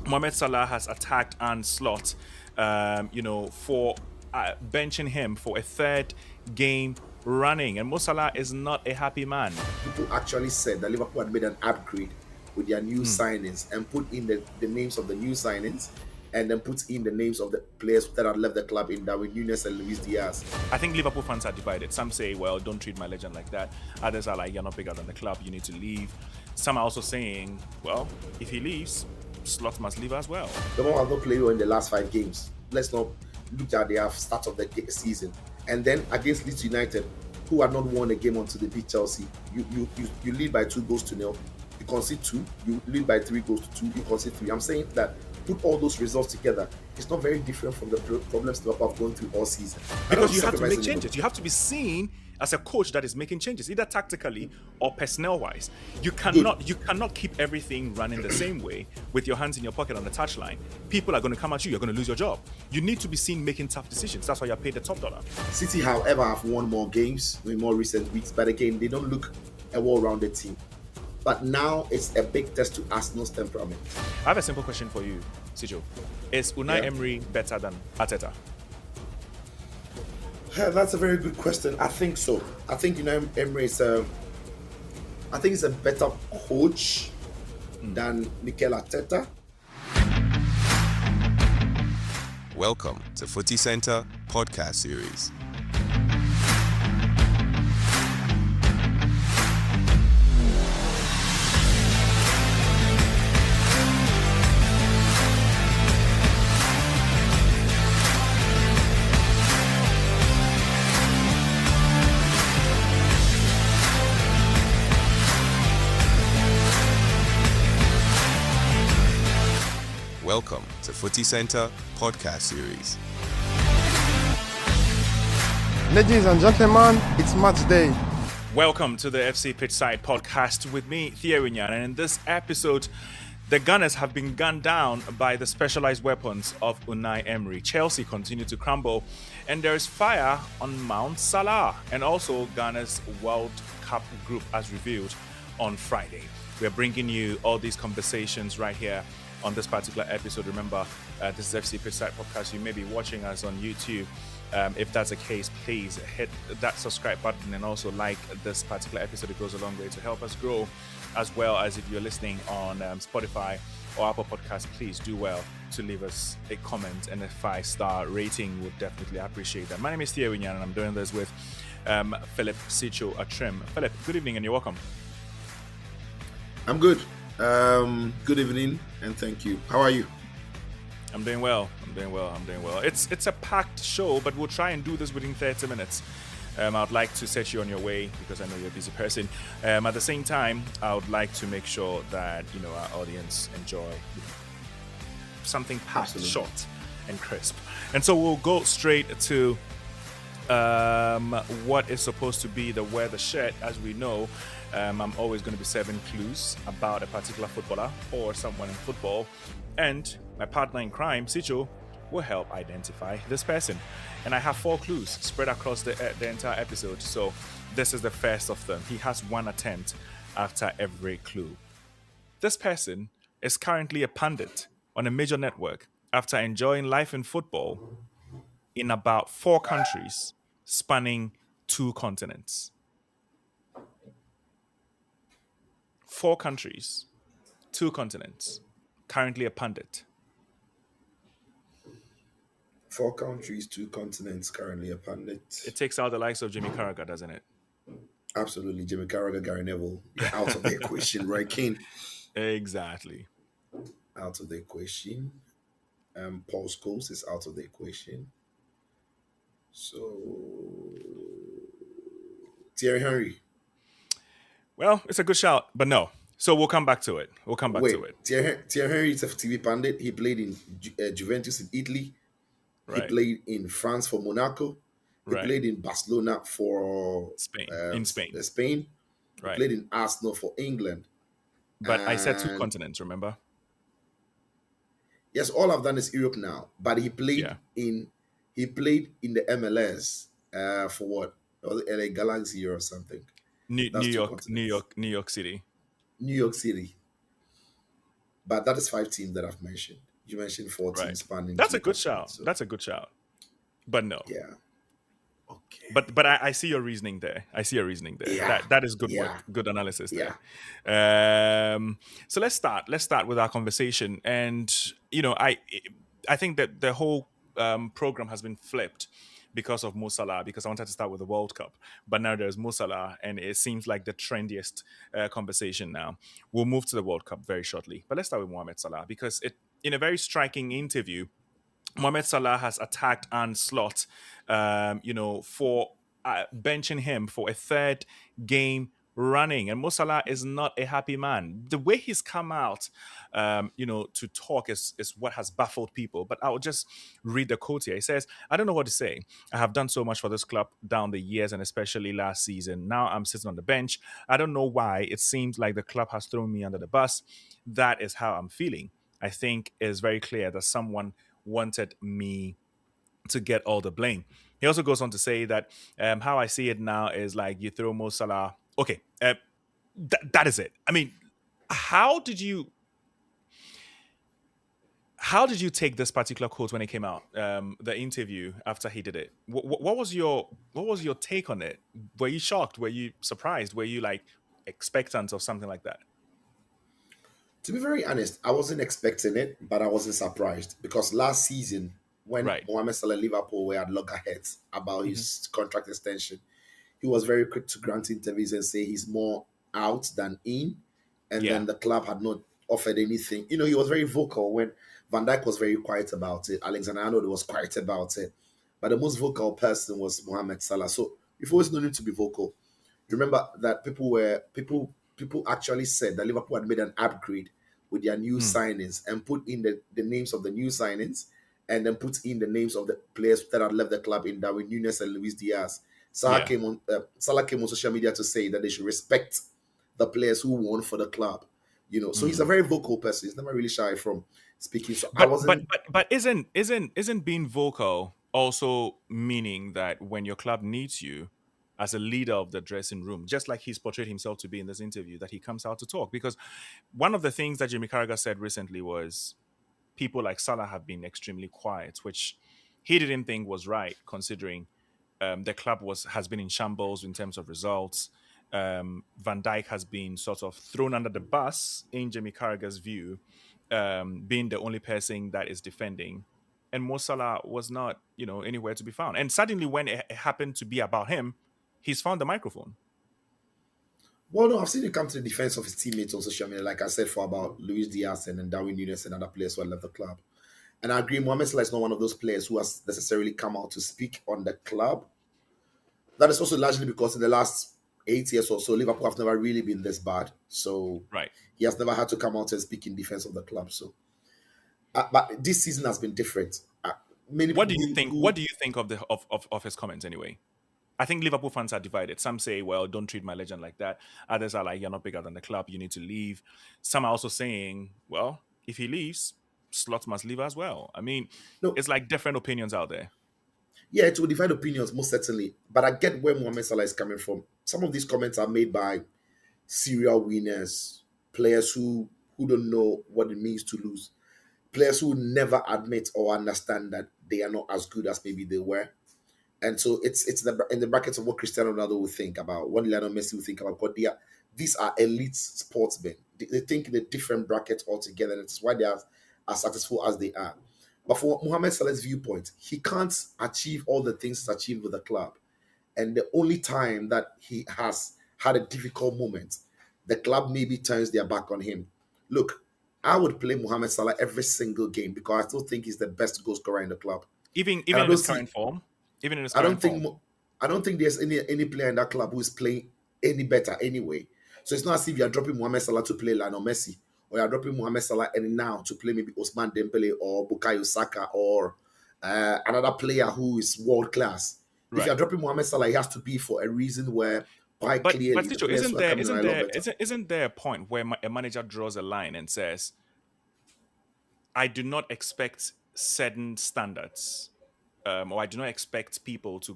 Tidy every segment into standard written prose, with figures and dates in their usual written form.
Mohamed Salah has attacked Arne Slot, for benching him for a third game running. And Mo Salah is not a happy man. People actually said that Liverpool had made an upgrade with their new Hmm. signings and put in the names of the new signings and then put in the names of the players that had left the club in Darwin Nunes and Luis Diaz. I think Liverpool fans are divided. Some say, well, don't treat my legend like that. Others are like, you're not bigger than the club, you need to leave. Some are also saying, well, if he leaves, Slot must leave as well. The one has not played well in the last 5 games. Let's not look at the start of the season. And then against Leeds United, who had not won a game until they beat Chelsea, you lead by 2 goals to 0. You concede 2. You lead by 3 goals to 2. You concede 3. I'm saying that put all those results together, it's not very different from the problems Liverpool have gone through all season. Because you have to make changes. You have to be seen as a coach that is making changes, either tactically or personnel wise. You cannot keep everything running the same way with your hands in your pocket on the touchline. People are going to come at you. You're going to lose your job. You need to be seen making tough decisions. That's why you're paid the top dollar. City, however, have won more games in more recent weeks, but again, they don't look a well-rounded team. But now it's a big test to Arsenal's temperament. I have a simple question for you, Sijo. Is Unai Yeah. Emery better than Arteta? Yeah, that's a very good question. I think so. I think Emery is I think he's a better coach than Mikel Arteta. Welcome to Footy Center podcast series. Welcome to Footy Center podcast series. Ladies and gentlemen, it's match day. Welcome to the FC Pitchside podcast with me, Theo Winyan. And in this episode, the Gunners have been gunned down by the specialized weapons of Unai Emery. Chelsea continue to crumble, and there is fire on Mount Salah, and also Ghana's World Cup group as revealed on Friday. We're bringing you all these conversations right here on this particular episode. Remember, this is FC Pitchside podcast. You may be watching us on YouTube. If that's the case, please hit that subscribe button and also like this particular episode. It goes a long way to help us grow, as well as if you're listening on Spotify or Apple Podcasts, please do well to leave us a comment and a 5-star rating. Would definitely appreciate that. My name is Theo Winyan, and I'm doing this with Philip Sicho Atrim. Philip, good evening and you're welcome. I'm good. Good evening and thank you. How are you? I'm doing well. It's a packed show, but we'll try and do this within 30 minutes. I'd like to set you on your way because I know you're a busy person. At the same time, I would like to make sure that our audience enjoy something packed, Absolutely. short, and crisp. And so we'll go straight to what is supposed to be the weather shirt. As we know, I'm always going to be serving clues about a particular footballer or someone in football, and my partner in crime, Sicho, will help identify this person. And I have 4 clues spread across the entire episode. So this is the first of them. He has 1 attempt after every clue. This person is currently a pundit on a major network after enjoying life in football in about 4 countries spanning 2 continents. 4 countries, 2 continents, currently a pundit. 4 countries, 2 continents, currently a pundit. It takes out the likes of Jimmy Carragher, doesn't it? Absolutely. Jimmy Carragher, Gary Neville, you're out of the equation. Roy Keane, Exactly. out of the equation. Paul Scholes is out of the equation. So Thierry Henry. Well, it's a good shout, but no. So we'll come back to it. Wait, Thierry Henry is a TV pundit. He played in Juventus in Italy. He Right. played in France for Monaco. He Right. played in Barcelona for Spain. In Spain. Spain. He Right. played in Arsenal for England. But I said 2 And continents, remember? yes, all I've done is Europe now. But he played Yeah. in the MLS for what? Was it LA Galaxy or something? New That's two York, continents. New York City. New York City. But that is 5 teams that I've mentioned. You mentioned 4 Right. teams spanning That's two a good continents. shout. So That's a good shout. But no. yeah. Okay. But I see your reasoning there. I see your reasoning there. Yeah. That is good Yeah. work. Good analysis Yeah. there. So let's start. Let's start with our conversation. And I think that the whole program has been flipped because of Mo Salah. Because I wanted to start with the World Cup, but now there's Mo Salah, and it seems like the trendiest conversation now. We'll move to the World Cup very shortly, but let's start with Mohamed Salah because in a very striking interview, Mohamed Salah has attacked Arne Slot, for benching him for a third game running. And Mo Salah is not a happy man. The way he's come out, to talk is what has baffled people. But I'll just read the quote here. He says, "I don't know what to say. I have done so much for this club down the years and especially last season. Now I'm sitting on the bench. I don't know why. It seems like the club has thrown me under the bus. That is how I'm feeling. I think it's very clear that someone wanted me to get all the blame." He also goes on to say that how I see it now is like you throw Mo Salah. Okay, that is it. I mean, how did you take this particular quote when it came out? The interview after he did it. What was your take on it? Were you shocked? Were you surprised? Were you like expectant of something like that? To be very honest, I wasn't expecting it, but I wasn't surprised because last season, when Right. Mohamed Salah Liverpool were at loggerheads about Mm-hmm. his contract extension, he was very quick to grant interviews and say he's more out than in, and Yeah. then the club had not offered anything. He was very vocal when Van Dijk was very quiet about it. Alexander Arnold was quiet about it, but the most vocal person was Mohamed Salah. So you've always known him to be vocal. Remember that people actually said that Liverpool had made an upgrade with their new signings and put in the names of the new signings and then put in the names of the players that had left the club in Darwin Núñez and Luis Diaz. Salah came on social media to say that they should respect the players who won for the club. So he's a very vocal person. He's never really shy from speaking. So I wasn't. But isn't being vocal also meaning that when your club needs you as a leader of the dressing room, just like he's portrayed himself to be in this interview, that he comes out to talk? Because one of the things that Jimmy Carragher said recently was people like Salah have been extremely quiet, which he didn't think was right, considering the club has been in shambles in terms of results. Van Dijk has been sort of thrown under the bus in Jimmy Carragher's view, being the only person that is defending, and Mo Salah was not, anywhere to be found. And suddenly, when it happened to be about him, he's found the microphone. Well, no, I've seen him come to the defense of his teammates on social media, like I said, for about Luis Diaz and then Darwin Núñez and other players who had left the club. And I agree, Mohamed Salah is not one of those players who has necessarily come out to speak on the club. That is also largely because in the last 8 years or so, Liverpool have never really been this bad. So Right. he has never had to come out and speak in defense of the club. So, but this season has been different. What do you think? What do you think of the of his comments anyway? I think Liverpool fans are divided. Some say, well, don't treat my legend like that. Others are like, you're not bigger than the club. You need to leave. Some are also saying, well, if he leaves, Slot must leave as well. I mean, No. it's like different opinions out there. Yeah, it will divide opinions, most certainly. But I get where Mohamed Salah is coming from. Some of these comments are made by serial winners, players who don't know what it means to lose, players who never admit or understand that they are not as good as maybe they were. And so it's in the brackets of what Cristiano Ronaldo would think about, what Lionel Messi would think about. Because these are elite sportsmen. They think in a different bracket altogether, and it's why they are as successful as they are. But for Mohamed Salah's viewpoint, he can't achieve all the things he's achieved with the club. And the only time that he has had a difficult moment, the club maybe turns their back on him. Look, I would play Mohamed Salah every single game because I still think he's the best goal scorer in the club. Even in his current form? Even in his current form? I don't think there's any player in that club who is playing any better anyway. So it's not as if you're dropping Mohamed Salah to play Lionel Messi, or you're dropping Mohamed Salah and now to play maybe Ousmane Dembele or Bukayo Saka or another player who is world class. Right. If you're dropping Mohamed Salah, it has to be for a reason where quite clearly. But Ticho, isn't there a point where a manager draws a line and says, I do not expect certain standards, or I do not expect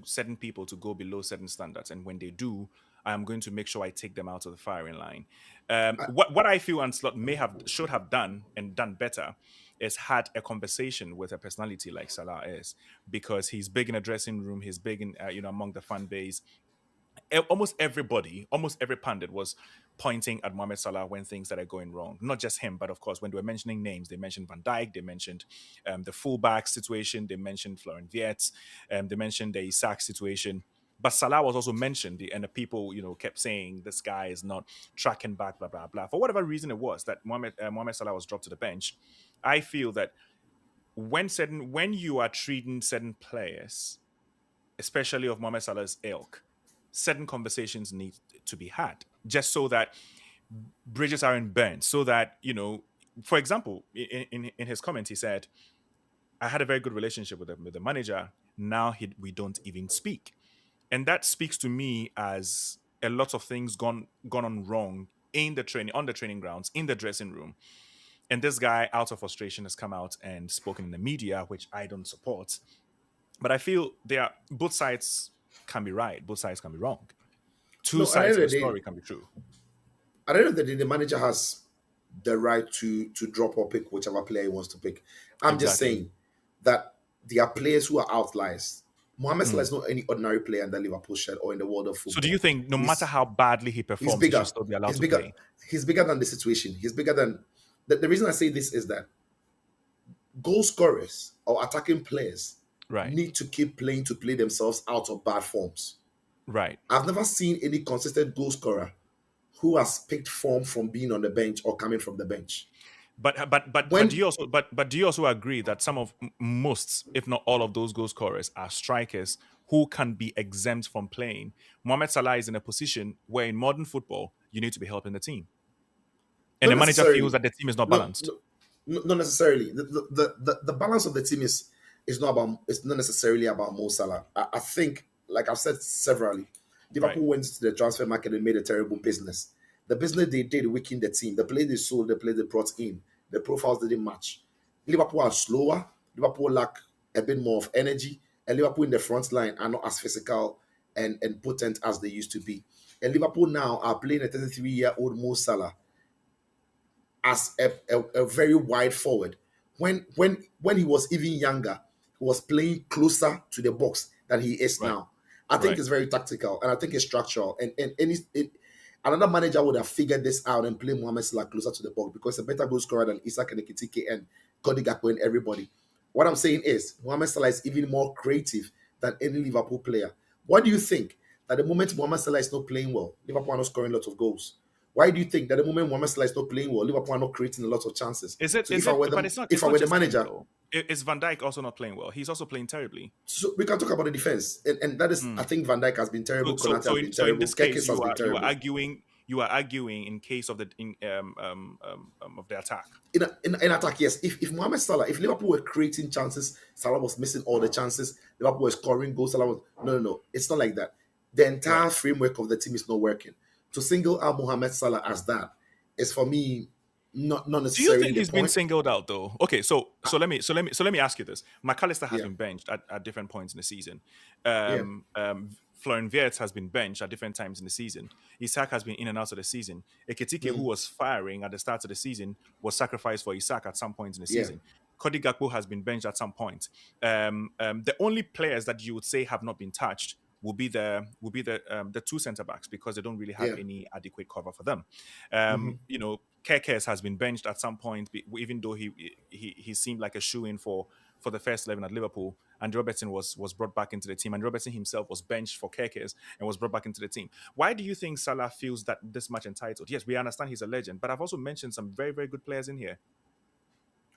certain people to go below certain standards, and when they do, I am going to make sure I take them out of the firing line. What I feel Arne Slot should have done and done better is had a conversation with a personality like Salah is, because he's big in a dressing room, he's big in among the fan base. Almost every pundit was pointing at Mohamed Salah when things that are going wrong. Not just him, but of course, when they were mentioning names, they mentioned Van Dijk, they mentioned the fullback situation, they mentioned Florian Wirtz, they mentioned the Isak situation. But Salah was also mentioned, and the people, kept saying this guy is not tracking back, blah blah blah. For whatever reason it was that Mohamed Salah was dropped to the bench, I feel that when you are treating certain players, especially of Mohamed Salah's ilk, certain conversations need to be had, just so that bridges aren't burned. So that, for example, in his comment, he said, I had a very good relationship with the manager. Now we don't even speak. And that speaks to me as a lot of things gone on wrong on the training grounds, in the dressing room. And this guy, out of frustration, has come out and spoken in the media, which I don't support. But I feel both sides can be right, both sides can be wrong. Two sides of the story can be true. At the end of the day, the manager has the right to drop or pick whichever player he wants to pick. I'm just saying that there are players who are outliers. Mohamed Salah is not any ordinary player in the Liverpool shirt or in the world of football. So do you think no matter how badly he performs, he should still be allowed to play? He's bigger than the situation. He's bigger than... The reason I say this is that goal scorers or attacking players need to keep playing to play themselves out of bad forms. Right. I've never seen any consistent goal scorer who has picked form from being on the bench or coming from the bench. But do you also agree that some of most, if not all of those goal scorers are strikers who can be exempt from playing? Mohamed Salah is in a position where in modern football you need to be helping the team, and the manager feels that the team is not balanced. Not necessarily. The balance of the team is not necessarily about Mo Salah. I think, like I've said severally, Liverpool went to the transfer market and made a terrible business. The business they did weakened the team. The play they sold, the play they brought in, the profiles didn't match. Liverpool are slower. Liverpool lack a bit more of energy. And Liverpool in the front line are not as physical and potent as they used to be. And Liverpool now are playing a 33-year-old Mo Salah as a very wide forward. When he was even younger, he was playing closer to the box than he is now. I think it's very tactical, and I think it's structural. Another manager would have figured this out and played Mohamed Salah closer to the box, because he's a better goal scorer than Isak and Ekitike and Cody Gakpo and everybody. What I'm saying is, Mohamed Salah is even more creative than any Liverpool player. What do you think? That the moment Mohamed Salah is not playing well, Liverpool are not scoring lots of goals? Why do you think that the moment Mohamed Salah is not playing well, Liverpool are not creating a lot of chances? If I were the manager, is Van Dijk also not playing well? He's also playing terribly. So we can talk about the defense, and that is, I think Van Dijk has been terrible. So in this case, you are arguing in case of the of the attack. In attack, yes. If Mohamed Salah, if Liverpool were creating chances, Salah was missing all the chances. Liverpool was scoring goals. Salah was no. It's not like that. The entire framework of the team is not working. To single out Mohamed Salah as that is, for me, not necessarily. Do you think he's been singled out though? Okay, so let me ask you this. McAllister has been benched at different points in the season. Florian Wirtz has been benched at different times in the season. Isak has been in and out of the season. Ekitike, who was firing at the start of the season, was sacrificed for Isak at some point in the season. Cody Gakpo has been benched at some point. The only players that you would say have not been touched will be the two centre backs, because they don't really have any adequate cover for them. Kerkez has been benched at some point, even though he seemed like a shoe-in for the first 11 at Liverpool. And Robertson was brought back into the team, and Robertson himself was benched for Kerkez and was brought back into the team. Why do you think Salah feels that this much entitled? Yes, we understand he's a legend, but I've also mentioned some very, very good players in here.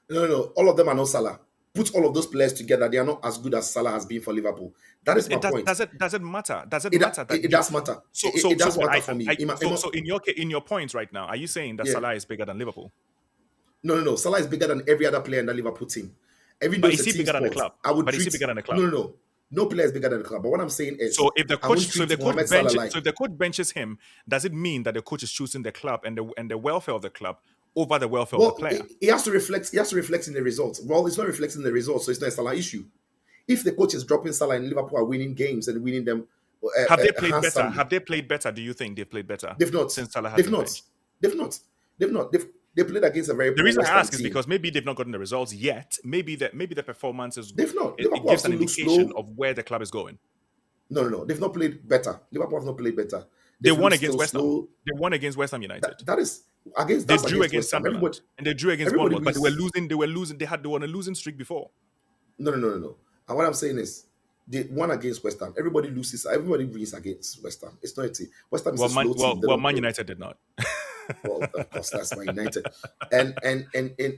No, all of them are not Salah. Put all of those players together, they are not as good as Salah has been for Liverpool. That is my point. Does it matter? It does matter. It does matter for me. So in your points right now, are you saying that Salah is bigger than Liverpool? No. Salah is bigger than every other player in the Liverpool team. But is he bigger than the club? Is he bigger than the club? No player is bigger than the club. But what I'm saying is, so if the coach benches him, does it mean that the coach is choosing the club and the welfare of the club over the welfare of the player? He has to reflect in the results. Well, it's not reflecting the results, so it's not a Salah issue. If the coach is dropping Salah and Liverpool are winning games and winning them Have they played better? handsomely. Have they played better? Do you think they've played better They've not. since Salah has They've been not. benched? They've not. They've not. They played against a very The poor reason West I Ham ask is team. because maybe they've not gotten the results yet. Maybe the performance is They've not. it Liverpool gives have an still looked indication slow. of where the club is going. No. They've not played better. Liverpool have not played better. They They've won looked against still West Ham. slow. They won against West Ham United. That is against. They That's drew against against West Ham. Sunderland, and they drew against everybody Bournemouth. But they were wins. losing. They were on a losing streak before. No. And what I'm saying is, they won against West Ham. Everybody loses. Everybody wins against West Ham. It's not a team. West Ham is a slow team. They don't Man play. United did not. Well, of course, that's Man United. And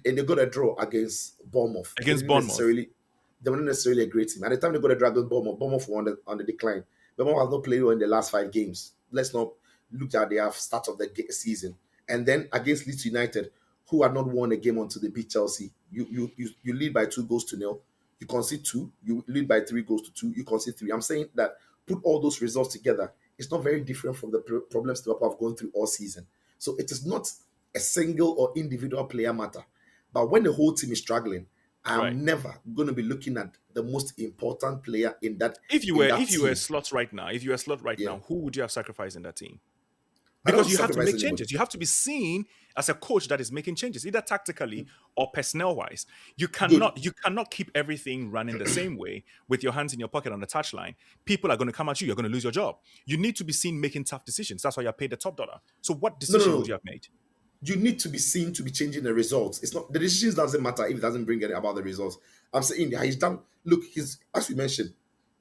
they got a draw against Bournemouth. Against Bournemouth. They weren't necessarily a great team. At the time they got a draw against Bournemouth were on the decline. Bournemouth has not played well in the last 5 games. Let's not look at the start of the season. And then against Leeds United, who had not won a game until they beat Chelsea, you lead by 2-0. You concede 2. You lead by 3-2. You concede 3. I'm saying that put all those results together, it's not very different from the problems Liverpool have gone through all season. So it is not a single or individual player matter. But when the whole team is struggling, I'm never going to be looking at the most important player in that. If you were Slot right now, now, who would you have sacrificed in that team? Because you have to make changes. You have to be seen as a coach that is making changes, either tactically or personnel-wise. You cannot keep everything running the same way with your hands in your pocket on the touchline. People are going to come at you. You're going to lose your job. You need to be seen making tough decisions. That's why you're paid the top dollar. So what decision would you have made? You need to be seen to be changing the results. It's not the decisions doesn't matter if it doesn't bring any about the results. I'm saying he's done. Look, as we mentioned,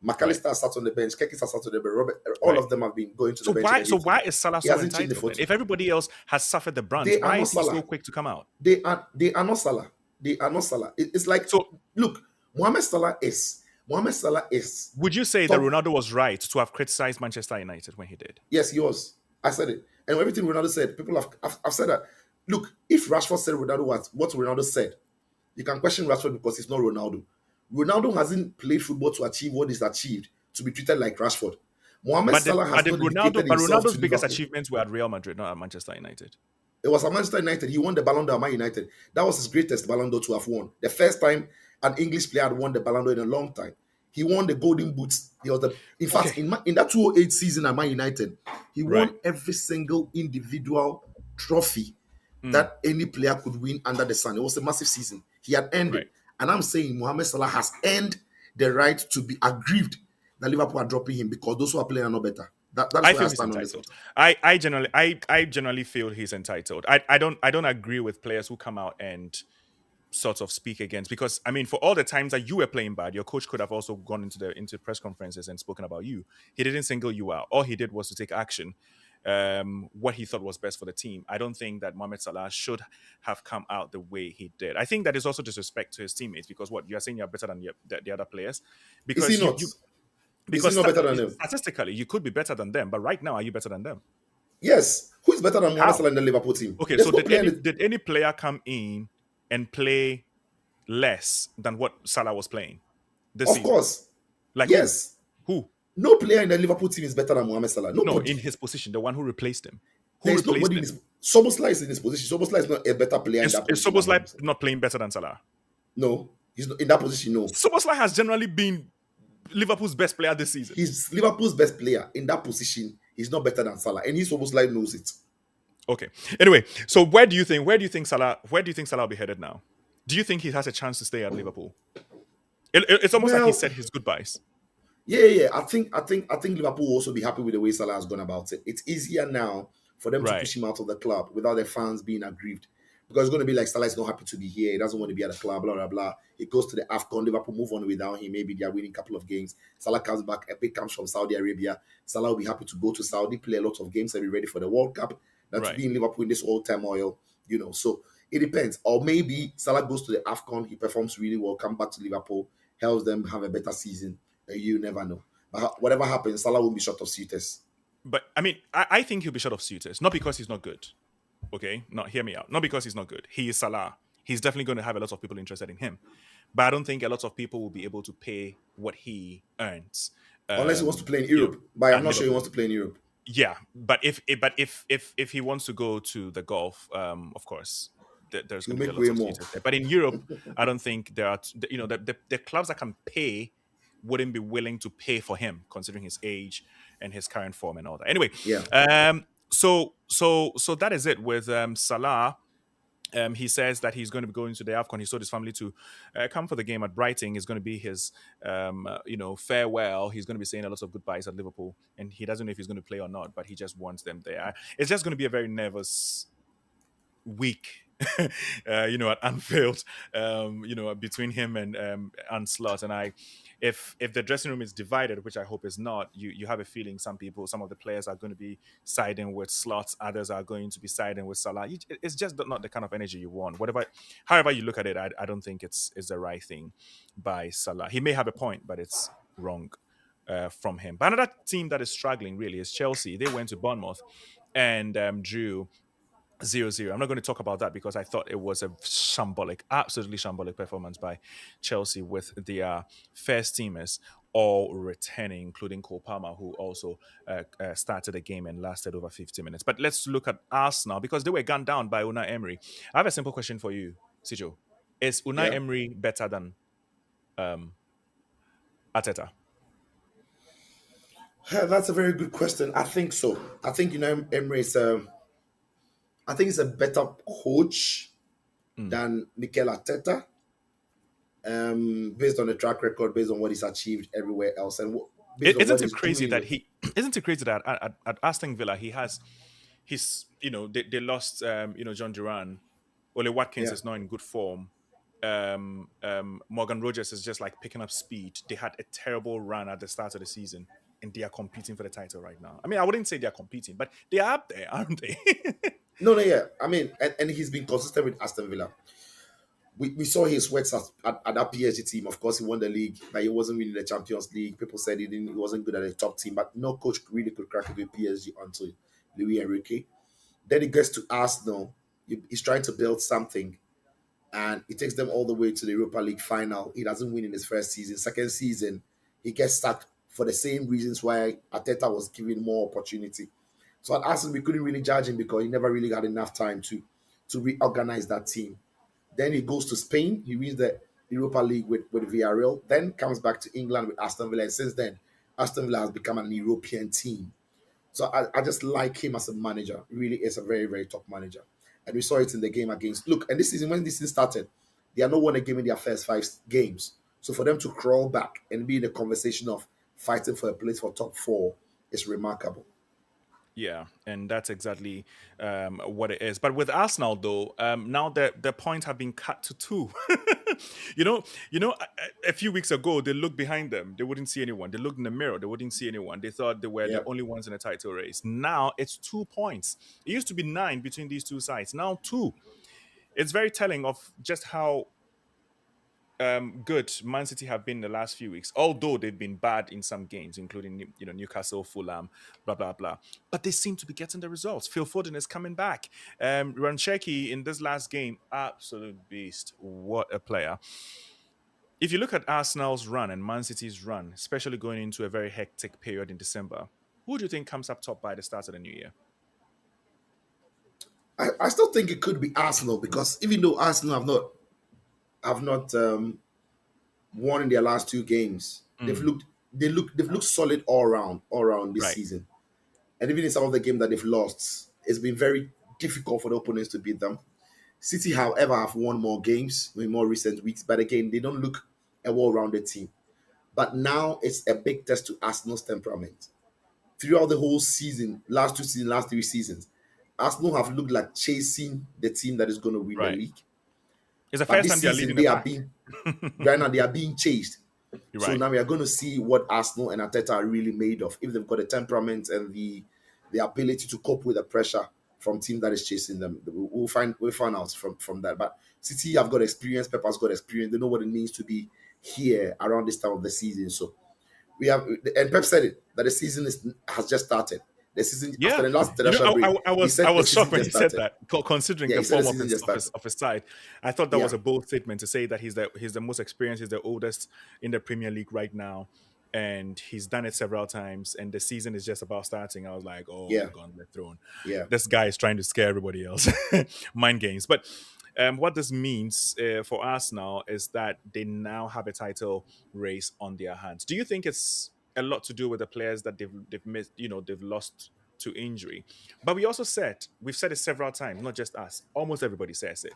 McAllister sat on the bench, Keke sat on the bench, Robert, all of them have been going to the bench. So why is Salah so entitled? If everybody else has suffered the brunt, why is he so quick to come out? They are not Salah. They are not Salah. It's like, so look, Mohamed Salah is. Would you say that Ronaldo was right to have criticized Manchester United when he did? Yes, he was. I said it. And everything Ronaldo said, people have said that. Look, if Rashford said Ronaldo what Ronaldo said, you can question Rashford because he's not Ronaldo. Ronaldo hasn't played football to achieve what he's achieved, to be treated like Rashford. Mohamed Salah has not dedicated himself Ronaldo's to biggest Liverpool. achievements were at Real Madrid, not at Manchester United. It was at Manchester United. He won the Ballon d'Or at Man United. That was his greatest Ballon d'Or to have won. The first time an English player had won the Ballon d'Or in a long time. He won the Golden Boots. He was in fact, in that 2008 season at Man United, he won every single individual trophy that any player could win under the sun. It was a massive season. He had earned it. And I'm saying Mohamed Salah has earned the right to be aggrieved that Liverpool are dropping him because those who are playing are not better. That's why I stand on this. I generally feel he's entitled. I don't agree with players who come out and sort of speak against, because I mean, for all the times that you were playing bad, your coach could have also gone into press conferences and spoken about you. He didn't single you out. All he did was to take action, what he thought was best for the team. I don't think that Mohamed Salah should have come out the way he did. I think that is also disrespect to his teammates, because what you're saying, you're better than the other players. Because is he not? Because is he not better than them? Statistically, you could be better than them, but right now, are you better than them? Yes. Who is better than Mohamed Salah in the Liverpool team? Okay, so did any player come in and play less than what Salah was playing this season? Of course. Like yes. Who? No player in the Liverpool team is better than Mohamed Salah. No, in his position, the one who replaced him. There's nobody in his... Szoboszlai is in his position. Szoboszlai is not a better player in that position. Is Szoboszlai not playing better than Salah? No. He's not in that position, no. Szoboszlai has generally been Liverpool's best player this season. He's Liverpool's best player in that position. He's not better than Salah. And Szoboszlai knows it. Okay. Anyway, so where do you think Salah will be headed now? Do you think he has a chance to stay at Liverpool? It's almost like he said his goodbyes. Yeah. I think Liverpool will also be happy with the way Salah has gone about it. It's easier now for them to push him out of the club without their fans being aggrieved. Because it's going to be like Salah is not happy to be here. He doesn't want to be at the club, blah, blah, blah. He goes to the AFCON. Liverpool move on without him. Maybe they are winning a couple of games. Salah comes back. Epic comes from Saudi Arabia. Salah will be happy to go to Saudi, play a lot of games and be ready for the World Cup. That's being Liverpool in this old turmoil, So it depends. Or maybe Salah goes to the AFCON. He performs really well, come back to Liverpool, helps them have a better season. You never know. But whatever happens, Salah will be short of suitors. But, I mean, I think he'll be short of suitors. Not because he's not good. Okay? No, hear me out. Not because he's not good. He is Salah. He's definitely going to have a lot of people interested in him. But I don't think a lot of people will be able to pay what he earns. Unless he wants to play in Europe. But I'm not sure he wants to play in Europe. Yeah, but if he wants to go to the Gulf, of course, there's going to be a lot of suitors there. But in Europe, I don't think there are. The clubs that can pay wouldn't be willing to pay for him, considering his age and his current form and all that. Anyway, Yeah. so that is it with Salah. He says that he's going to be going to the AFCON. He told his family to come for the game at Brighton. It's going to be his, farewell. He's going to be saying a lot of goodbyes at Liverpool, and he doesn't know if he's going to play or not, but he just wants them there. It's just going to be a very nervous week, at Anfield, between him and Arne Slot. And if the dressing room is divided, which I hope is not, you have a feeling some of the players are going to be siding with Slot, others are going to be siding with Salah. It's just not the kind of energy you want. However you look at it, I don't think it's the right thing by Salah. He may have a point, but it's wrong from him. But another team that is struggling really is Chelsea. They went to Bournemouth and drew 0-0. I'm not going to talk about that because I thought it was a absolutely shambolic performance by Chelsea with their first teamers all returning, including Cole Palmer, who also started the game and lasted over 50 minutes. But let's look at Arsenal because they were gunned down by Unai Emery. I have a simple question for you, Sijo. Is Unai Emery better than Arteta? That's a very good question. I think so. I think Emery is I think he's a better coach than Mikel Arteta, based on the track record, based on what he's achieved everywhere else, and isn't it crazy that at Aston Villa they lost John Duran, Ole Watkins is not in good form. Morgan Rogers is just like picking up speed. They had a terrible run at the start of the season, and they are competing for the title right now. I mean, I wouldn't say they are competing, but they are up there, aren't they? No, yeah. I mean, and he's been consistent with Aston Villa. We saw his sweats at that PSG team. Of course, he won the league, but he wasn't winning the Champions League. People said he wasn't good at the top team, but no coach really could crack it with PSG until Luis Enrique. Then he gets to Arsenal. He's trying to build something, and he takes them all the way to the Europa League final. He doesn't win in his first season. Second season, he gets stuck for the same reasons why Arteta was given more opportunity. So at Arsenal, we couldn't really judge him because he never really had enough time to reorganize that team. Then he goes to Spain. He wins the Europa League with Villarreal. Then comes back to England with Aston Villa. And since then, Aston Villa has become an European team. So I just like him as a manager. He really is a very, very top manager. And we saw it in the game against... Look, and this season, when this season started, they are not won a game in their first 5 games. So for them to crawl back and be in a conversation of fighting for a place for top 4 is remarkable. Yeah, and that's exactly what it is. But with Arsenal, though, now the points have been cut to 2. A few weeks ago, they looked behind them. They wouldn't see anyone. They looked in the mirror. They wouldn't see anyone. They thought they were the only ones in the title race. Now it's 2 points. It used to be 9 between these two sides. Now 2. It's very telling of just how good Man City have been the last few weeks, although they've been bad in some games, including Newcastle, Fulham, blah blah blah. But they seem to be getting the results. Phil Foden is coming back. Rancheki in this last game, absolute beast. What a player! If you look at Arsenal's run and Man City's run, especially going into a very hectic period in December, who do you think comes up top by the start of the new year? I still think it could be Arsenal because even though Arsenal have not won in their last 2 games. They've looked solid all around this season. And even in some of the games that they've lost, it's been very difficult for the opponents to beat them. City, however, have won more games in more recent weeks, but again, they don't look a well-rounded team. But now it's a big test to Arsenal's temperament. Throughout the whole season, last 3 seasons, Arsenal have looked like chasing the team that is going to win the league. It's the first time they are leading the pack. Right now, they are being chased. Right. So now we are going to see what Arsenal and Arteta are really made of. If they've got the temperament and the ability to cope with the pressure from team that is chasing them, we'll find out from that. But City have got experience. Pepper's got experience. They know what it means to be here around this time of the season. So we have, and Pep said it that the season has just started. The season after the last international break. I was shocked when he said that, considering the form of his side. I thought that was a bold statement to say that he's the most experienced, he's the oldest in the Premier League right now, and he's done it several times, and the season is just about starting. I was like, gauntlet thrown. Yeah. This guy is trying to scare everybody else. Mind games. But What this means for us now is that they now have a title race on their hands. Do you think it's a lot to do with the players that they've missed, they've lost to injury? But we've said it several times, not just us. Almost everybody says it.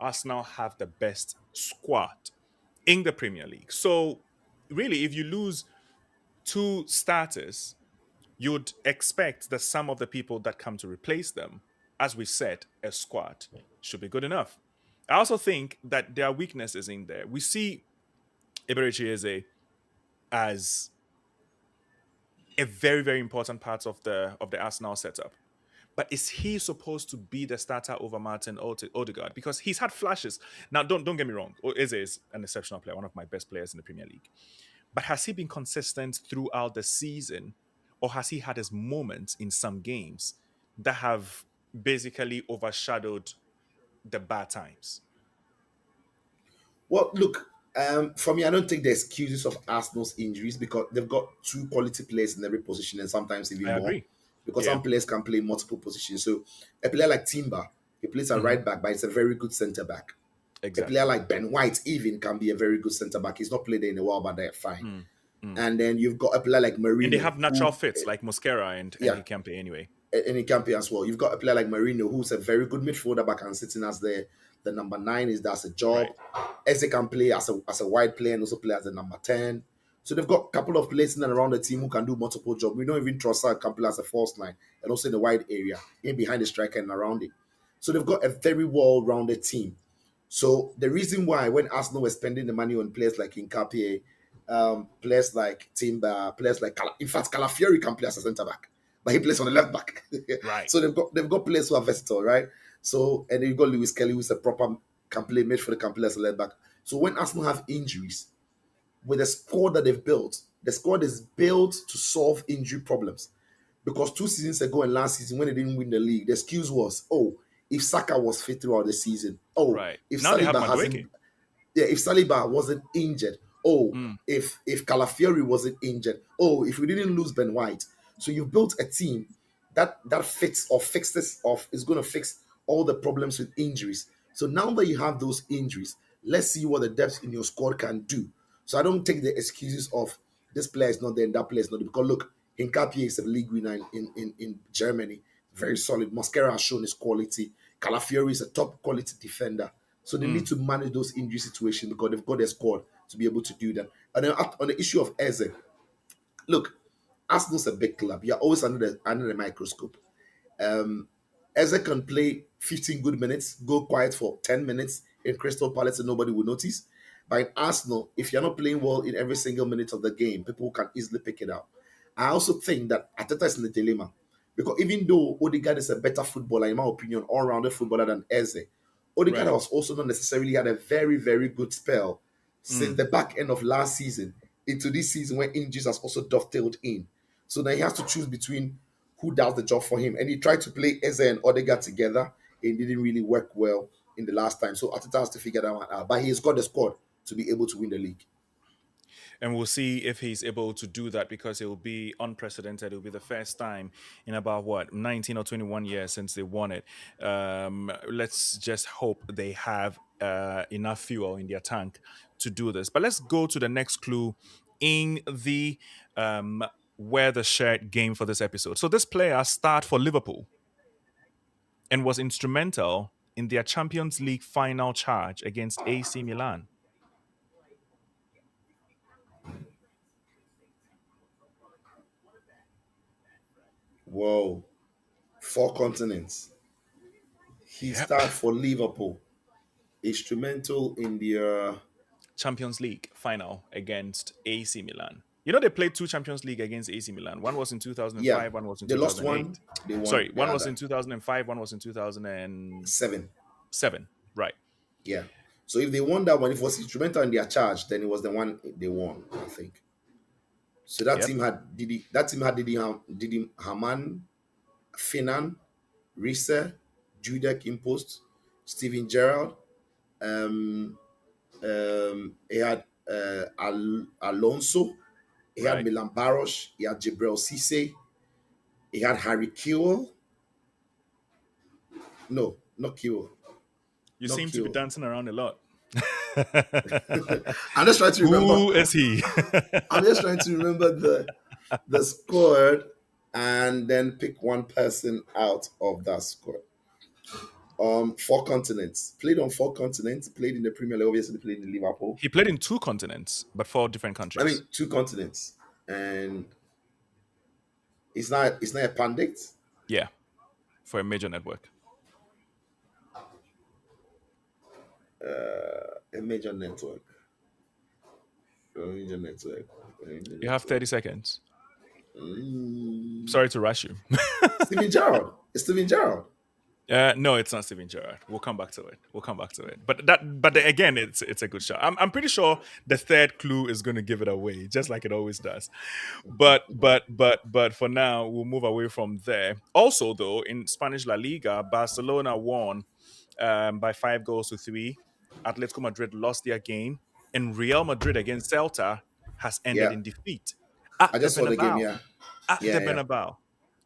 Arsenal have the best squad in the Premier League. So really, if you lose two starters, you'd expect that some of the people that come to replace them, as we said, a squad, should be good enough. I also think that there are weaknesses in there. We see Eberechi as a very, very important part of the Arsenal setup. But is he supposed to be the starter over Martin Odegaard? Because he's had flashes. Now, don't get me wrong. Eze is an exceptional player, one of my best players in the Premier League. But has he been consistent throughout the season, or has he had his moments in some games that have basically overshadowed the bad times? Well, look, for me, I don't take the excuses of Arsenal's injuries because they've got two quality players in every position and sometimes even I more. agree. Because Yeah. some players can play multiple positions. So a player like Timber, he plays a right back, but he's a very good centre back. A Exactly. player like Ben White even can be a very good centre back. He's not played there in a while, but they're fine. And then you've got a player like Marino. And they have natural fits like Mosquera and yeah. he can play anyway. And he can play as well. You've got a player like Marino, who's a very good midfielder, but can sitting as the number 9 is that's a job. Eze can play as a wide player and also play as a number 10. So they've got a couple of players in and around the team who can do multiple jobs. We don't even trust can play as a false line and also in the wide area, in behind the striker and around it. So they've got a very well-rounded team. So the reason why when Arsenal were spending the money on players like Nkapie, players like Timber, players like in fact Calafiori can play as a centre back, but he plays on the left back. Right. So they've got players who are versatile, right? So and then you've got Lewis Kelly, who's a proper can play midfielder, can play as a left back. So when Arsenal have injuries, with the squad that they've built, the squad is built to solve injury problems. Because 2 seasons ago and last season, when they didn't win the league, the excuse was, if Saka was fit throughout the season, Right. if Now they have Saliba Madueke. if Saliba wasn't injured, if Calafiori wasn't injured, if we didn't lose Ben White. So you've built a team that fits or fixes off is going to fix all the problems with injuries. So now that you have those injuries, let's see what the depth in your squad can do. So I don't take the excuses of this player is not there and that player is not there. Because look, Nkapie is a league winner in Germany. Very solid. Mosquera has shown his quality. Calafiori is a top quality defender. So they need to manage those injury situations because they've got their squad to be able to do that. And then on the issue of Eze, look, Arsenal's a big club. You're always under the microscope. Eze can play 15 good minutes, go quiet for 10 minutes in Crystal Palace and nobody will notice. But in Arsenal, if you're not playing well in every single minute of the game, people can easily pick it up. I also think that Arteta is in the dilemma. Because even though Odegaard is a better footballer, in my opinion, all-rounded footballer than Eze, Odegaard has also not necessarily had a very, very good spell since the back end of last season into this season when injuries has also dovetailed in. So now he has to choose between who does the job for him. And he tried to play Eze and Odegaard together. It didn't really work well in the last time. So Arteta has to figure that one out. But he's got the squad to be able to win the league. And we'll see if he's able to do that because it will be unprecedented. It will be the first time in about 19 or 21 years since they won it. Let's just hope they have enough fuel in their tank to do this. But let's go to the next clue in the wear the shirt game for this episode. So this player started for Liverpool and was instrumental in their Champions League final charge against AC Milan. Whoa. 4 continents. He started for Liverpool. Instrumental in the Champions League final against AC Milan. You know they played 2 Champions League against AC Milan. One was in 2005, one was in they 2008. lost one. They won. Sorry, one was in 2005, one was in 2007. 7. Right. Yeah. So if they won that one, if it was instrumental in their charge, then it was the one they won, I think. So that team had Didi Hamann, Finan, Risse, Judek Impost, Steven Gerrard. He had Alonso. He had Milan Baros. He had Jibril Cisse. He had Harry Kewell. No, not Kewell. You Not seem to be kill. dancing around a lot. I'm just trying to remember. Who is he? I'm just trying to remember the squad and then pick one person out of that squad. 4 continents. Played on 4 continents. Played in the Premier League. Obviously, played in Liverpool. He played in 2 continents, but 4 different I countries. mean, 2 continents, and it's not a pundit. Yeah, for a major network. A major network. A major network. You have 30 seconds. Sorry to rush you. Steven Gerrard. It's Steven Gerrard. No, it's not Steven Gerrard. We'll come back to it. But again, it's a good shot. I'm pretty sure the third clue is going to give it away, just like it always does. But for now, we'll move away from there. Also, though, in Spanish La Liga, Barcelona won by 5-3. Atletico Madrid lost their game, and Real Madrid against Celta has ended Yeah. in defeat at I just the saw the game. Bernabeu. Yeah. At the Bernabeu,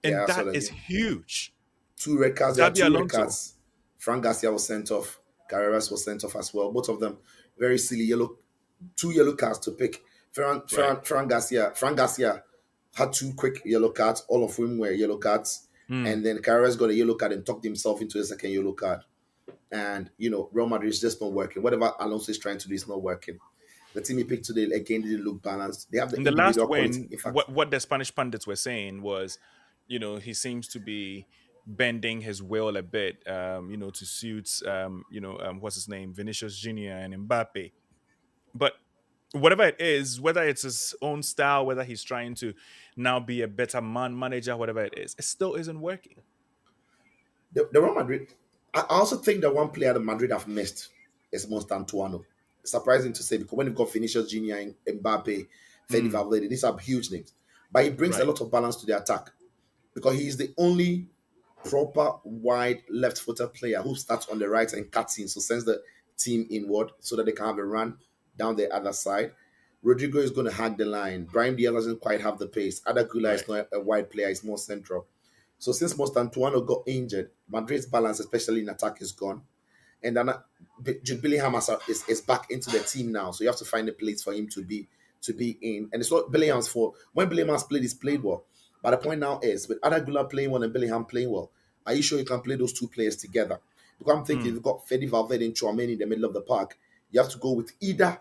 and Yeah, I saw that the is game. huge. 2 red cards. There are Xabi 2 red Alonso. cards. Fran Garcia was sent off. Carreras was sent off as well. Both of them very silly yellow. 2 yellow cards to pick. Fran Garcia had 2 quick yellow cards, all of whom were yellow cards. And then Carreras got a yellow card and tucked himself into a second yellow card. And, Real Madrid is just not working. Whatever Alonso is trying to do is not working. The team he picked today, again, didn't look balanced. They have the In the last individual win, quality. In fact, what the Spanish pundits were saying was, he seems to be bending his will a bit, to suit, what's his name, Vinicius Junior and Mbappe. But whatever it is, whether it's his own style, whether he's trying to now be a better man manager, whatever it is, it still isn't working. the Real Madrid, I also think that one player that Madrid have missed is Monster Antoine. Surprising to say, because when you've got Vinicius Junior and Mbappe, Fede Valverde, these are huge names. But he brings a lot of balance to the attack because he is the only proper wide left-footed player who starts on the right and cuts in, so sends the team inward so that they can have a run down the other side. Rodrigo is going to hug the line. Brahim Diaz doesn't quite have the pace. Adagula is not a wide player, he's more central. So since Monster Antoine got injured, Madrid's balance, especially in attack, is gone. And then Jude Bellingham is back into the team now. So you have to find a place for him to be in. And it's not Bellingham's fault. When Bellingham's played, he's played well. But the point now is, with Adagula playing well and Bellingham playing well, are you sure you can play those 2 players together? Because I'm thinking, if you've got Fede Valverde and Tchouameni in the middle of the park, you have to go with either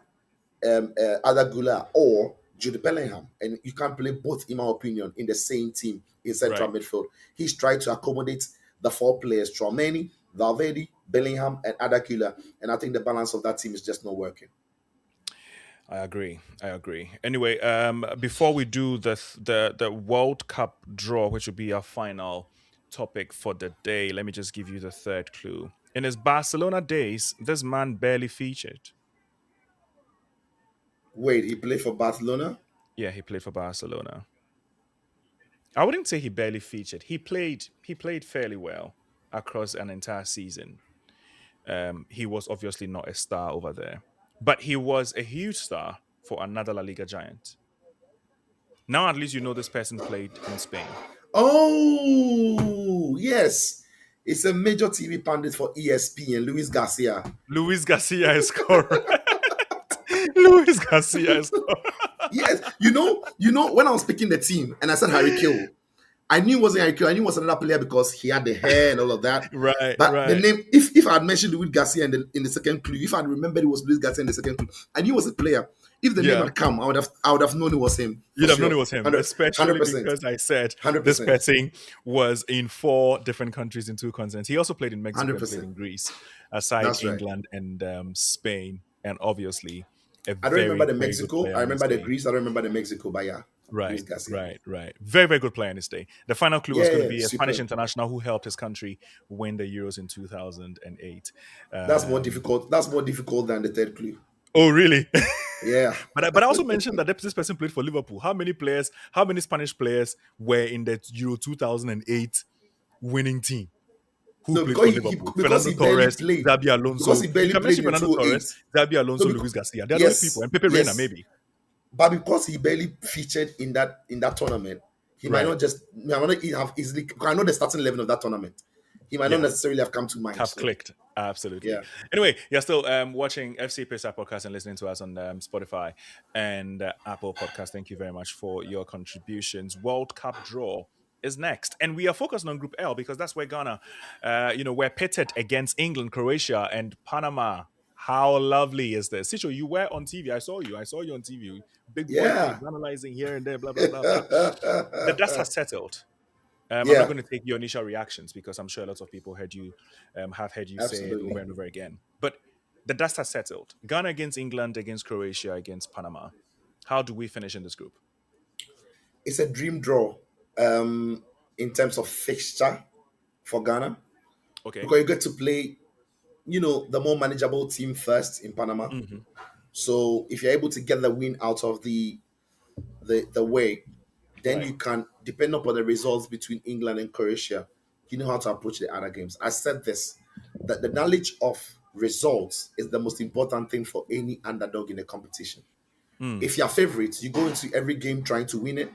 Adagula or Jude Bellingham. And you can't play both, in my opinion, in the same team in central midfield. He's tried to accommodate the 4 players, Tchouameni, Valverde, Bellingham, and Adagula. And I think the balance of that team is just not working. I agree. Anyway, before we do the World Cup draw, which will be our final topic for the day, let me just give you the third clue. In his Barcelona days, this man barely featured. Wait, he played for Barcelona? Yeah, he played for Barcelona. I wouldn't say he barely featured. He played fairly well across an entire season. He was obviously not a star over there, but he was a huge star for another La Liga giant. Now at least you know this person played in Spain. Oh, yes. It's a major TV pundit for ESPN, Luis Garcia. Luis Garcia is correct. Luis Garcia is correct. Yes. You know, when I was picking the team and I said Harry Kill, I knew it wasn't Harry Kill. I knew it was another player because he had the hair and all of that. Right. But the name, if I had mentioned Luis Garcia in the second clue, if I had remembered it was Luis Garcia in the second clue, I knew it was a player. If the name had come, I would have known it was him. You'd have known it was him, especially 100%. because I said 100%. this person was in 4 different countries in 2 continents. He also played in Mexico and 100%. played in Greece, aside That's right. England and Spain, and obviously I don't remember the Mexico. I remember the Greece. I don't remember the Mexico, but yeah. Right. Very, very good player in his day. The final clue was going to be a Spanish international who helped his country win the Euros in 2008. That's more difficult. That's more difficult than the third clue. Oh, really? Yeah. But I also mentioned that this person played for Liverpool. How many Spanish players were in the Euro 2008 winning team? Who played for Liverpool? Fernando Torres, Xabi Alonso. Because he barely played in Fernando Torres, Xabi Alonso, Luis Garcia. There are other people, and Pepe Reina maybe. But because he barely featured in that tournament, he might not have easily. I know the starting 11 of that tournament. he might not necessarily have come to mind. Have So, clicked. Absolutely. yeah. Anyway, you're still watching FC Pitchside podcast and listening to us on Spotify and Apple Podcast. Thank you very much for your contributions. World Cup draw is next, and we are focused on Group L because that's where Ghana, we're pitted against England, Croatia, and Panama. How lovely is this? Sicho, you were on TV. I saw you on TV. Big boy Yeah. clips, analyzing here and there, blah, blah, blah, blah. The dust has settled. I'm Yeah. not going to take your initial reactions because I'm sure lots of people have heard you say it Absolutely. over and over again. But the dust has settled. Ghana against England, against Croatia, against Panama. How do we finish in this group? It's a dream draw in terms of fixture for Ghana. Okay. Because you get to play, the more manageable team first in Panama. Mm-hmm. So if you're able to get the win out of the way, then Right. you can, depend upon the results between England and Croatia, you know how to approach the other games. I said this, that the knowledge of results is the most important thing for any underdog in a competition. If you're favorites, you go into every game trying to win it.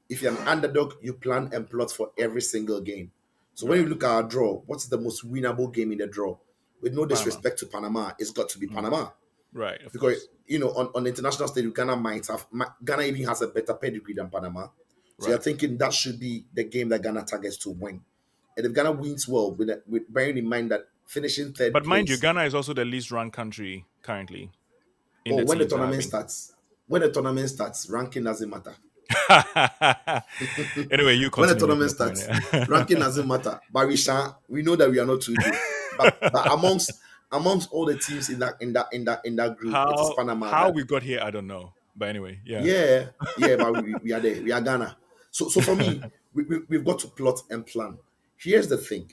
If you're an underdog, you plan and plot for every single game. So when you look at our draw, what's the most winnable game in the draw? With no disrespect to Panama, it's got to be Panama. Right. Of Because, course. on the international stage, Ghana even has a better pedigree than Panama. So Right. you're thinking that should be the game that Ghana targets to win. And if Ghana wins well, with bearing in mind that finishing third But mind you, place, Ghana is also the least ranked country currently. when the teams tournament having- starts, ranking doesn't matter. Anyway, you When the continue. tournament with your starts, point, yeah. ranking doesn't matter. But we know that we are not too good. But amongst all the teams in that group, it is Panama. How we got here, I don't know. But anyway, yeah. Yeah, but we are there. We are Ghana. So for me, we've got to plot and plan. Here's the thing.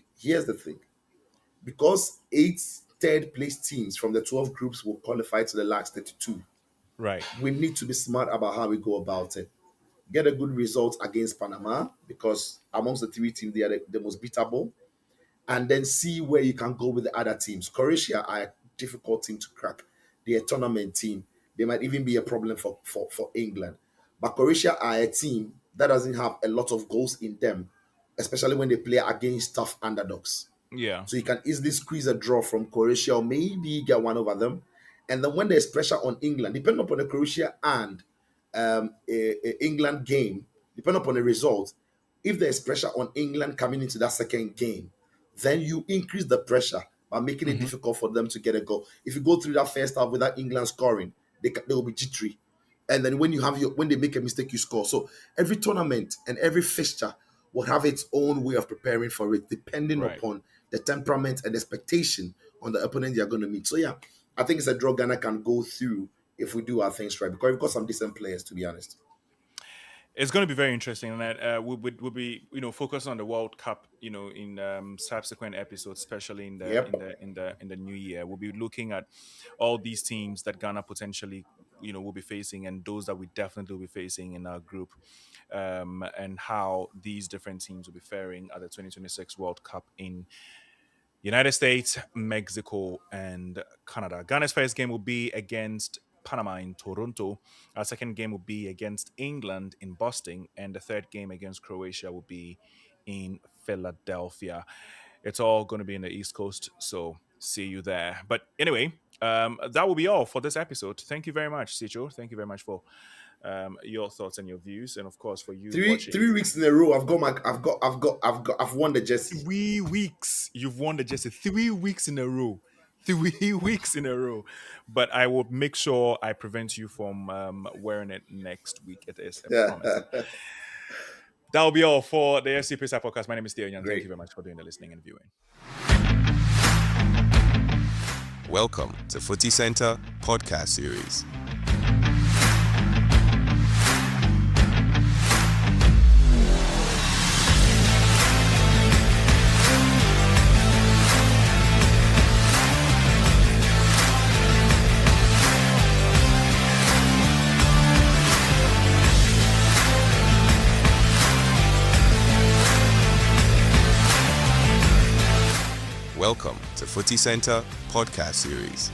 Because 8 third place teams from the 12 groups will qualify to the last 32. Right. We need to be smart about how we go about it. Get a good result against Panama, because amongst the 3 teams, they are the most beatable. And then see where you can go with the other teams. Croatia are a difficult team to crack. They're a tournament team. They might even be a problem for England. But Croatia are a team that doesn't have a lot of goals in them, especially when they play against tough underdogs. Yeah. So you can easily squeeze a draw from Croatia or maybe get one over them. And then when there's pressure on England, depending upon the Croatia and England game, depending upon the result, if there's pressure on England coming into that second game, then you increase the pressure by making it difficult for them to get a goal. If you go through that first half without England scoring, they will be jittery. And then when they make a mistake, you score. So every tournament and every fixture will have its own way of preparing for it, depending upon the temperament and expectation on the opponent you're going to meet. So yeah, I think it's a draw Ghana can go through if we do our things right, because we've got some decent players, to be honest. It's going to be very interesting, and that we'll be focused on the World Cup, in subsequent episodes, especially in the new year. We'll be looking at all these teams that Ghana potentially will be facing, and those that we definitely will be facing in our group, and how these different teams will be faring at the 2026 World Cup in United States, Mexico, and Canada. Ghana's first game will be against Panama in Toronto. Our second game will be against England in Boston, and the third game against Croatia will be in Philadelphia. It's all going to be in the East Coast, so see you there. But anyway, that will be all for this episode. Thank you very much, Sicho. Thank you very much for your thoughts and your views, and of course for you watching. 3 weeks in a row, I've won the jersey. 3 weeks you've won the jersey. 3 weeks in a row. 3 weeks in a row. But I will make sure I prevent you from wearing it next week. It is a promise. That will be all for the FC Pitchside podcast. My name is Theo Nyan. Thank you very much for doing the listening and viewing. Welcome to Footy Center podcast series. Welcome to Footy Center podcast series.